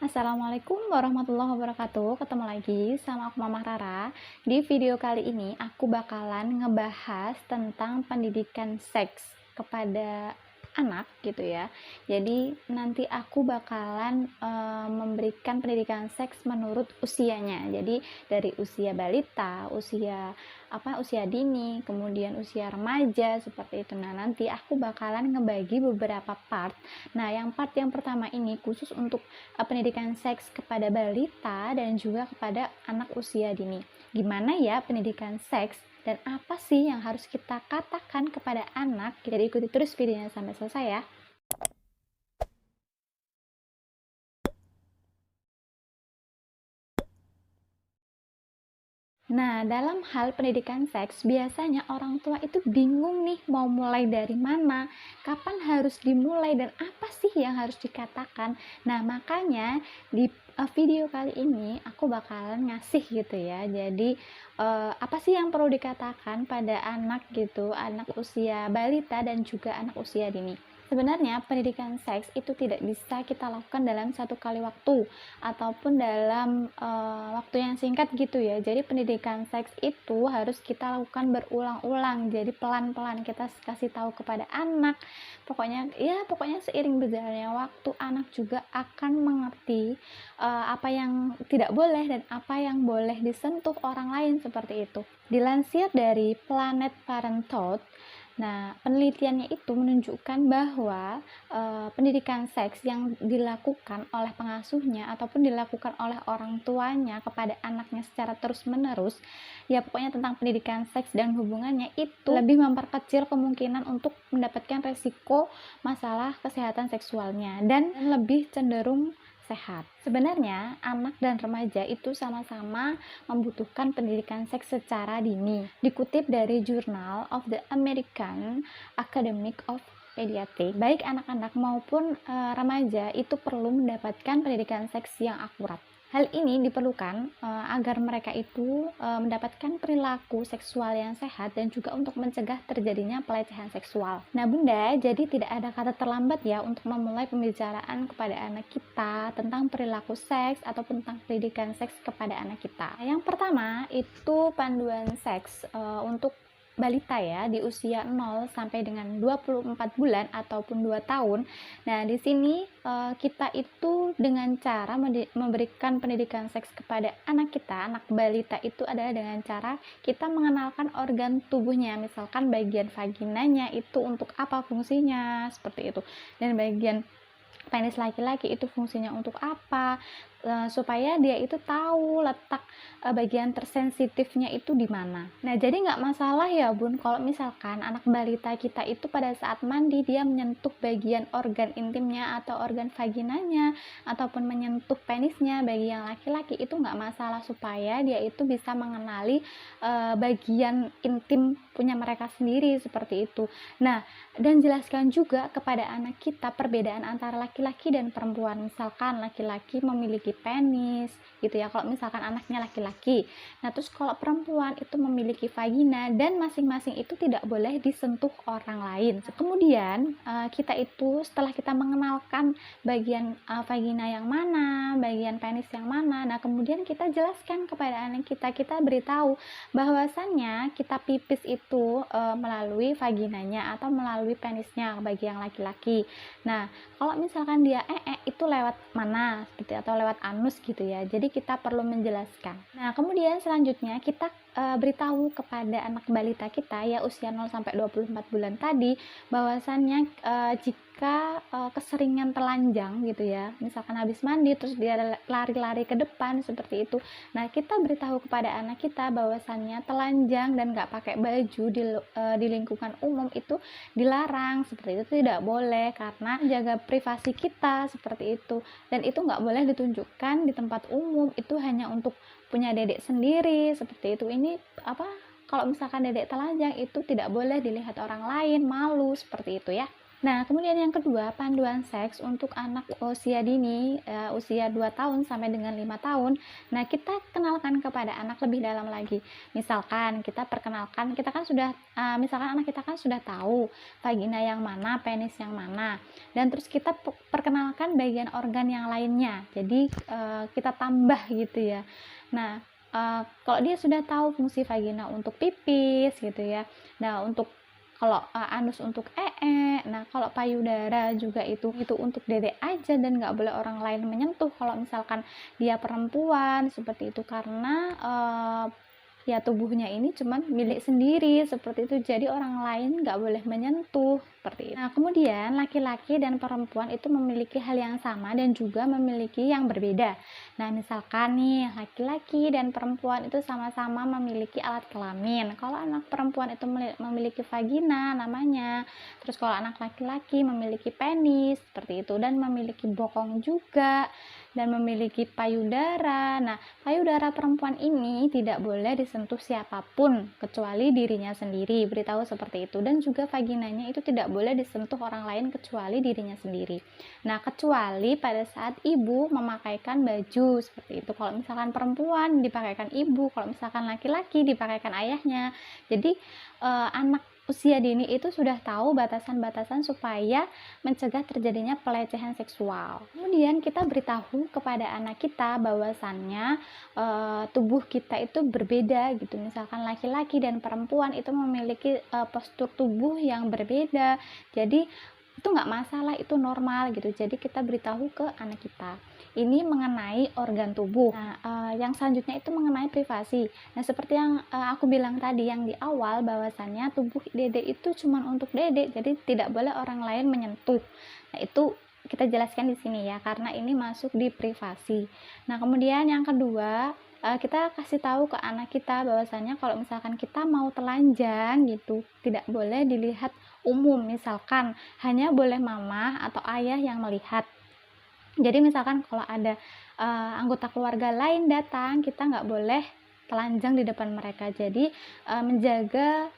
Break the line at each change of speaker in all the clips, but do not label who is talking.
Assalamualaikum warahmatullahi wabarakatuh. Ketemu lagi sama aku Mama Rara. Di video kali ini aku bakalan ngebahas tentang pendidikan seks kepada anak gitu ya. Jadi nanti aku bakalan memberikan pendidikan seks menurut usianya. Jadi dari usia balita, usia dini, kemudian usia remaja seperti itu. Nah, nanti aku bakalan ngebagi beberapa part. Nah, yang part yang pertama ini khusus untuk pendidikan seks kepada balita dan juga kepada anak usia dini. Gimana ya pendidikan seks dan apa sih yang harus kita katakan kepada anak? Jadi ikuti terus videonya sampai selesai ya. Nah, dalam hal pendidikan seks, biasanya orang tua itu bingung nih mau mulai dari mana, kapan harus dimulai, dan apa sih yang harus dikatakan. Nah, makanya di video kali ini aku bakalan ngasih gitu ya. Jadi, apa sih yang perlu dikatakan pada anak gitu, anak usia balita dan juga anak usia dini. Sebenarnya pendidikan seks itu tidak bisa kita lakukan dalam satu kali waktu ataupun dalam waktu yang singkat gitu ya. Jadi pendidikan seks itu harus kita lakukan berulang-ulang. Jadi pelan-pelan kita kasih tahu kepada anak. Pokoknya seiring berjalannya waktu anak juga akan mengerti apa yang tidak boleh dan apa yang boleh disentuh orang lain seperti itu. Dilansir dari Planet Parenthood, nah, penelitiannya itu menunjukkan bahwa pendidikan seks yang dilakukan oleh pengasuhnya ataupun dilakukan oleh orang tuanya kepada anaknya secara terus-menerus, ya pokoknya tentang pendidikan seks dan hubungannya itu lebih memperkecil kemungkinan untuk mendapatkan resiko masalah kesehatan seksualnya dan lebih cenderung sehat. Sebenarnya, anak dan remaja itu sama-sama membutuhkan pendidikan seks secara dini. Dikutip dari Journal of the American Academy of Pediatrics, baik anak-anak maupun remaja itu perlu mendapatkan pendidikan seks yang akurat. Hal ini diperlukan agar mereka itu mendapatkan perilaku seksual yang sehat dan juga untuk mencegah terjadinya pelecehan seksual. Nah, Bunda, jadi tidak ada kata terlambat ya untuk memulai pembicaraan kepada anak kita tentang perilaku seks ataupun tentang pendidikan seks kepada anak kita. Yang pertama itu panduan seks untuk balita ya di usia 0 sampai dengan 24 bulan ataupun 2 tahun. Nah, di sini kita itu dengan cara memberikan pendidikan seks kepada anak kita, anak balita itu adalah dengan cara kita mengenalkan organ tubuhnya, misalkan bagian vaginanya itu untuk apa fungsinya, seperti itu. Dan bagian penis laki-laki itu fungsinya untuk apa, supaya dia itu tahu letak bagian tersensitifnya itu di mana. Nah, jadi nggak masalah ya Bun kalau misalkan anak balita kita itu pada saat mandi dia menyentuh bagian organ intimnya atau organ vaginanya ataupun menyentuh penisnya bagi yang laki-laki, itu nggak masalah supaya dia itu bisa mengenali bagian intim punya mereka sendiri seperti itu. Nah, dan jelaskan juga kepada anak kita perbedaan antara laki-laki dan perempuan. Misalkan laki-laki memiliki penis gitu ya, kalau misalkan anaknya laki-laki. Nah, terus kalau perempuan itu memiliki vagina dan masing-masing itu tidak boleh disentuh orang lain. Kemudian kita itu setelah kita mengenalkan bagian vagina yang mana, bagian penis yang mana, nah kemudian kita jelaskan kepada anak kita, kita beritahu bahwasannya kita pipis itu melalui vaginanya atau melalui penisnya bagi yang laki-laki. Nah, kalau misalkan dia itu lewat mana seperti atau lewat anus gitu ya. Jadi kita perlu menjelaskan. Nah, kemudian selanjutnya kita beritahu kepada anak balita kita ya usia 0 sampai 24 bulan tadi bahwasannya jika keseringan telanjang gitu ya. Misalkan habis mandi terus dia lari-lari ke depan seperti itu. Nah, kita beritahu kepada anak kita bahwasannya telanjang dan nggak pakai baju di lingkungan umum itu dilarang, seperti itu tidak boleh karena menjaga privasi kita seperti itu. Dan itu nggak boleh ditunjukkan di tempat umum, itu hanya untuk punya dedek sendiri seperti itu. Ini kalau misalkan dedek telanjang itu tidak boleh dilihat orang lain, malu seperti itu ya. Nah, kemudian yang kedua, panduan seks untuk anak usia dini, usia 2 tahun sampai dengan 5 tahun. Nah, kita kenalkan kepada anak lebih dalam lagi. Misalkan kita perkenalkan, kita kan sudah, misalkan anak kita kan sudah tahu vagina yang mana, penis yang mana, dan terus kita perkenalkan bagian organ yang lainnya. Jadi, kita tambah gitu ya. Nah, kalau dia sudah tahu fungsi vagina untuk pipis gitu ya. Nah, untuk kalau, anus untuk nah kalau payudara juga itu untuk dede aja dan nggak boleh orang lain menyentuh kalau misalkan dia perempuan, seperti itu. Karena, ya tubuhnya ini cuman milik sendiri, seperti itu. Jadi orang lain nggak boleh menyentuh, seperti itu. Nah, kemudian laki-laki dan perempuan itu memiliki hal yang sama dan juga memiliki yang berbeda. Nah, misalkan nih laki-laki dan perempuan itu sama-sama memiliki alat kelamin. Kalau anak perempuan itu memiliki vagina namanya, terus kalau anak laki-laki memiliki penis, seperti itu, dan memiliki bokong juga, dan memiliki payudara. Nah, payudara perempuan ini tidak boleh disentuh siapapun kecuali dirinya sendiri, beritahu seperti itu. Dan juga vaginanya itu tidak boleh disentuh orang lain kecuali dirinya sendiri. Nah, kecuali pada saat ibu memakaikan baju, seperti itu. Kalau misalkan perempuan dipakaikan ibu, kalau misalkan laki-laki dipakaikan ayahnya. Jadi, anak usia dini itu sudah tahu batasan-batasan supaya mencegah terjadinya pelecehan seksual. Kemudian kita beritahu kepada anak kita bahwasannya tubuh kita itu berbeda gitu. Misalkan laki-laki dan perempuan itu memiliki postur tubuh yang berbeda. Jadi itu nggak masalah, itu normal gitu. Jadi kita beritahu ke anak kita. Ini mengenai organ tubuh. Nah, yang selanjutnya itu mengenai privasi. Nah, seperti yang aku bilang tadi yang di awal, bahwasannya tubuh dede itu cuma untuk dede, jadi tidak boleh orang lain menyentuh. Nah, itu kita jelaskan di sini ya, karena ini masuk di privasi. Nah, kemudian yang kedua, kita kasih tahu ke anak kita bahwasanya kalau misalkan kita mau telanjang gitu, tidak boleh dilihat umum. Misalkan hanya boleh mama atau ayah yang melihat. Jadi misalkan kalau ada anggota keluarga lain datang, kita nggak boleh telanjang di depan mereka. Jadi menjaga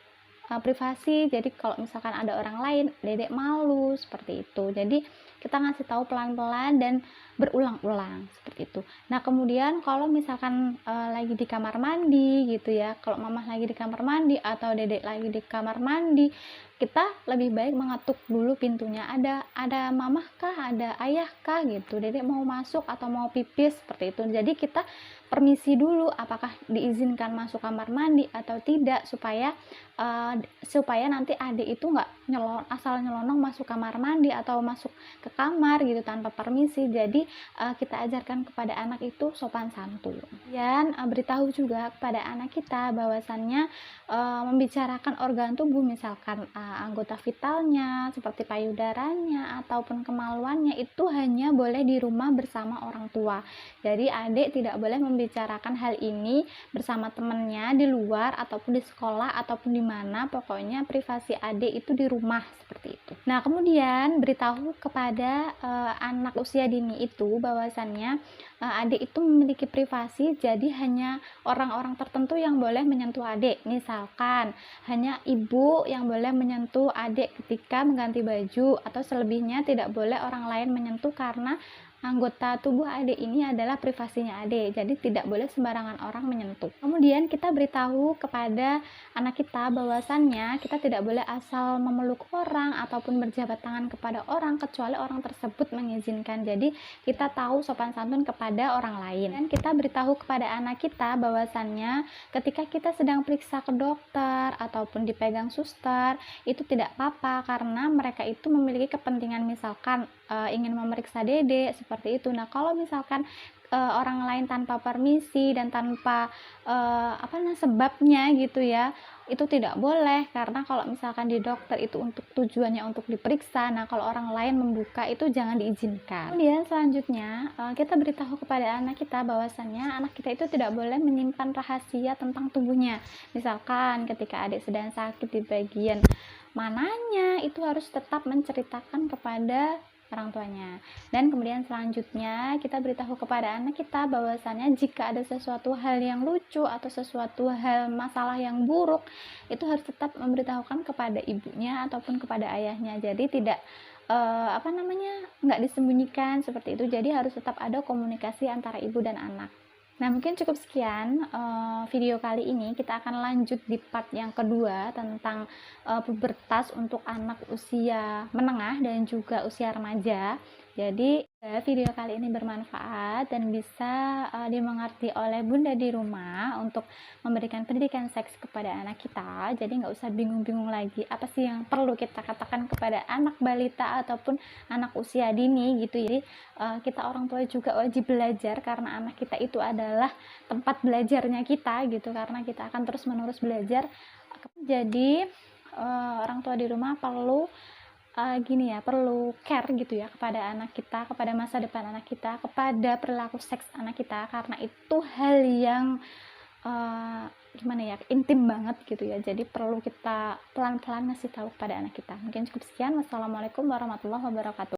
privasi. Jadi kalau misalkan ada orang lain, dedek malu, seperti itu. Jadi kita ngasih tahu pelan-pelan dan berulang-ulang, seperti itu. Nah, kemudian kalau misalkan lagi di kamar mandi gitu ya, kalau mamah lagi di kamar mandi atau dedek lagi di kamar mandi, kita lebih baik mengetuk dulu pintunya. Ada mamah kah, ada ayah kah gitu. Dedek mau masuk atau mau pipis, seperti itu. Jadi kita permisi dulu apakah diizinkan masuk kamar mandi atau tidak, supaya nanti adik itu nggak asal nyelonong masuk kamar mandi atau masuk ke kamar gitu tanpa permisi. Jadi kita ajarkan kepada anak itu sopan santun. Dan beritahu juga kepada anak kita bahwasannya membicarakan organ tubuh, misalkan anggota vitalnya seperti payudaranya ataupun kemaluannya, itu hanya boleh di rumah bersama orang tua. Jadi adik tidak boleh membicarakan hal ini bersama temannya di luar ataupun di sekolah ataupun di mana, pokoknya privasi adik itu di rumah, seperti itu. Nah, kemudian beritahu kepada anak usia dini itu bahwasannya adik itu memiliki privasi, jadi hanya orang-orang tertentu yang boleh menyentuh adik. Misalkan hanya ibu yang boleh menyentuh adik ketika mengganti baju, atau selebihnya tidak boleh orang lain menyentuh karena anggota tubuh adik ini adalah privasinya adik, jadi tidak boleh sembarangan orang menyentuh. Kemudian kita beritahu kepada anak kita bahwasannya kita tidak boleh asal memeluk orang ataupun berjabat tangan kepada orang kecuali orang tersebut mengizinkan. Jadi kita tahu sopan santun kepada orang lain. Dan kita beritahu kepada anak kita bahwasannya ketika kita sedang periksa ke dokter ataupun dipegang suster, itu tidak apa-apa karena mereka itu memiliki kepentingan, misalkan ingin memeriksa dede, seperti itu. Nah, kalau misalkan orang lain tanpa permisi dan tanpa sebabnya gitu ya, itu tidak boleh, karena kalau misalkan di dokter itu untuk tujuannya untuk diperiksa. Nah, kalau orang lain membuka itu jangan diizinkan. Kemudian selanjutnya kita beritahu kepada anak kita bahwasannya anak kita itu tidak boleh menyimpan rahasia tentang tubuhnya. Misalkan ketika adik sedang sakit di bagian mananya, itu harus tetap menceritakan kepada orang tuanya. Dan kemudian selanjutnya kita beritahu kepada anak kita bahwasannya jika ada sesuatu hal yang lucu atau sesuatu hal masalah yang buruk, itu harus tetap memberitahukan kepada ibunya ataupun kepada ayahnya. Jadi tidak nggak disembunyikan seperti itu. Jadi harus tetap ada komunikasi antara ibu dan anak. Nah, mungkin cukup sekian video kali ini. Kita akan lanjut di part yang kedua tentang pubertas untuk anak usia menengah dan juga usia remaja. Jadi video kali ini bermanfaat dan bisa dimengerti oleh bunda di rumah untuk memberikan pendidikan seks kepada anak kita. Jadi nggak usah bingung-bingung lagi apa sih yang perlu kita katakan kepada anak balita ataupun anak usia dini gitu. Jadi kita orang tua juga wajib belajar karena anak kita itu adalah tempat belajarnya kita gitu, karena kita akan terus menerus belajar. Jadi orang tua di rumah perlu perlu care gitu ya kepada anak kita, kepada masa depan anak kita, kepada perilaku seks anak kita, karena itu hal yang intim banget gitu ya. Jadi perlu kita pelan-pelan ngasih tahu kepada anak kita. Mungkin cukup sekian. Wassalamualaikum warahmatullahi wabarakatuh.